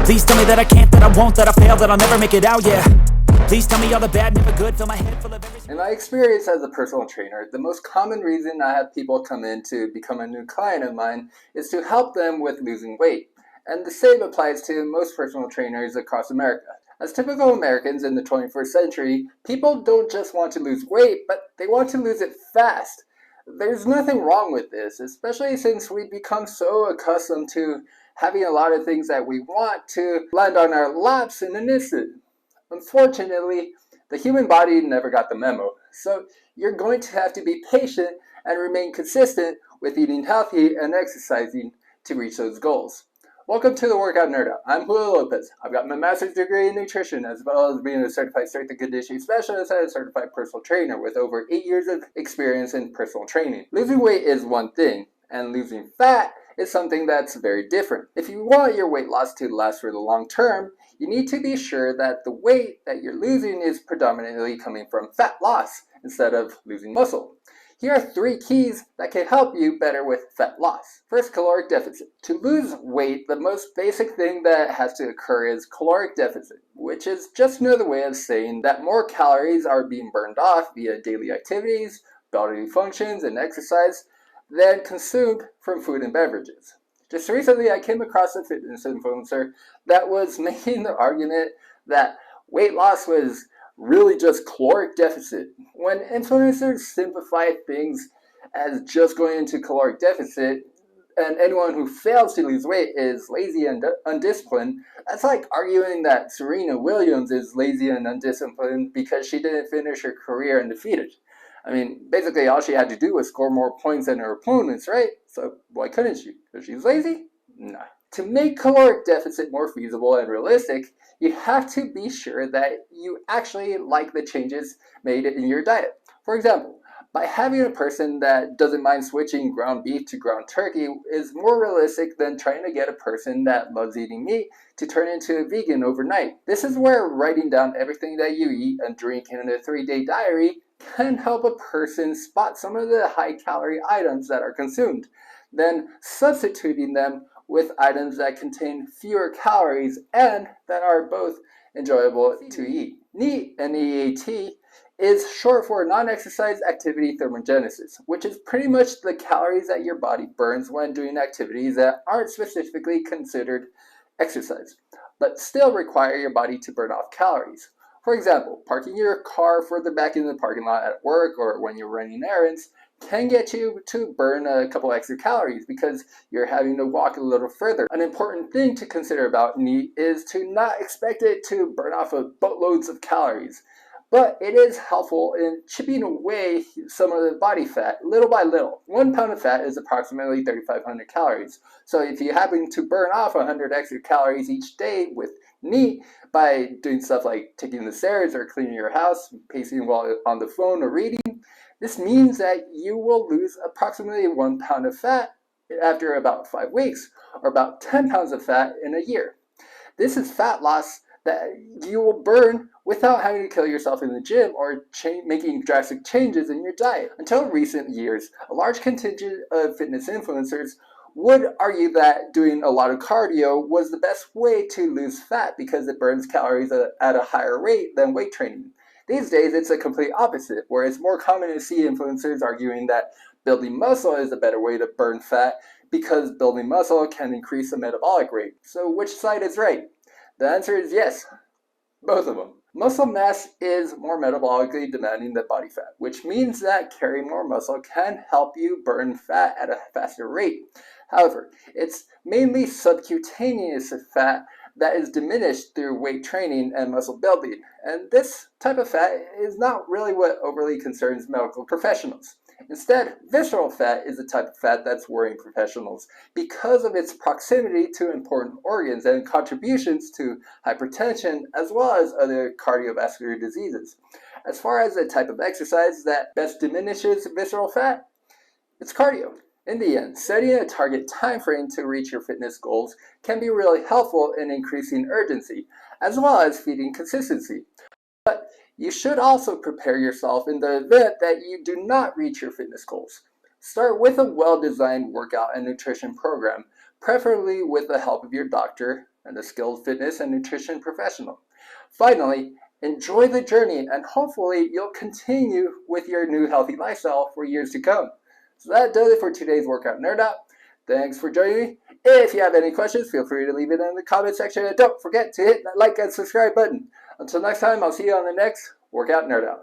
Please tell me that I can't, that I won't, that I fail, that I'll never make it out, yeah. Please tell me all the bad, never good, fill my head full of everything. In my experience as a personal trainer, the most common reason I have people come in to become a new client of mine is to help them with losing weight. And the same applies to most personal trainers across America. As typical Americans in the 21st century, people don't just want to lose weight, but they want to lose it fast. There's nothing wrong with this, especially since we've become so accustomed to having a lot of things that we want to land on our laps in an instant. Unfortunately, the human body never got the memo, so you're going to have to be patient and remain consistent with eating healthy and exercising to reach those goals. Welcome to the Workout Nerd Out. I'm Julio Lopez. I've got my master's degree in nutrition as well as being a certified strength and conditioning specialist and a certified personal trainer with over 8 years of experience in personal training. Losing weight is one thing, and losing fat is something that's very different. If you want your weight loss to last for the long term, you need to be sure that the weight that you're losing is predominantly coming from fat loss instead of losing muscle. Here are 3 keys that can help you better with fat loss. First, caloric deficit. To lose weight, the most basic thing that has to occur is caloric deficit, which is just another way of saying that more calories are being burned off via daily activities, bodily functions, and exercise than consumed from food and beverages. Just recently, I came across a fitness influencer that was making the argument that weight loss was really just caloric deficit. When influencers simplify things as just going into caloric deficit, and anyone who fails to lose weight is lazy and undisciplined, that's like arguing that Serena Williams is lazy and undisciplined because she didn't finish her career undefeated. I mean, basically all she had to do was score more points than her opponents, right? So why couldn't she? Because she's lazy? No. To make caloric deficit more feasible and realistic, you have to be sure that you actually like the changes made in your diet. For example, by having a person that doesn't mind switching ground beef to ground turkey is more realistic than trying to get a person that loves eating meat to turn into a vegan overnight. This is where writing down everything that you eat and drink in a 3-day diary can help a person spot some of the high-calorie items that are consumed, then substituting them with items that contain fewer calories and that are both enjoyable to eat. NEAT, N-E-A-T, is short for non-exercise activity thermogenesis, which is pretty much the calories that your body burns when doing activities that aren't specifically considered exercise, but still require your body to burn off calories. For example, parking your car further back in the parking lot at work or when you're running errands can get you to burn a couple extra calories because you're having to walk a little further. An important thing to consider about NEAT is to not expect it to burn off boatloads of calories, but it is helpful in chipping away some of the body fat little by little. 1 pound of fat is approximately 3,500 calories. So if you happen to burn off 100 extra calories each day with NEAT by doing stuff like taking the stairs or cleaning your house, pacing while on the phone or reading, this means that you will lose approximately 1 pound of fat after about 5 weeks, or about 10 pounds of fat in a year. This is fat loss that you will burn without having to kill yourself in the gym or making drastic changes in your diet. Until recent years, a large contingent of fitness influencers would argue that doing a lot of cardio was the best way to lose fat because it burns calories at a higher rate than weight training. These days, it's a complete opposite, where it's more common to see influencers arguing that building muscle is a better way to burn fat because building muscle can increase the metabolic rate. So which side is right? The answer is yes, both of them. Muscle mass is more metabolically demanding than body fat, which means that carrying more muscle can help you burn fat at a faster rate. However, it's mainly subcutaneous fat that is diminished through weight training and muscle building, and this type of fat is not really what overly concerns medical professionals. Instead, visceral fat is the type of fat that's worrying professionals because of its proximity to important organs and contributions to hypertension as well as other cardiovascular diseases. As far as the type of exercise that best diminishes visceral fat, it's cardio. In the end, setting a target time frame to reach your fitness goals can be really helpful in increasing urgency, as well as feeding consistency. But you should also prepare yourself in the event that you do not reach your fitness goals. Start with a well-designed workout and nutrition program, preferably with the help of your doctor and a skilled fitness and nutrition professional. Finally, enjoy the journey, and hopefully you'll continue with your new healthy lifestyle for years to come. So that does it for today's Workout Nerd Out. Thanks for joining me. If you have any questions, feel free to leave it in the comment section. And don't forget to hit that like and subscribe button. Until next time, I'll see you on the next Workout Nerd Out.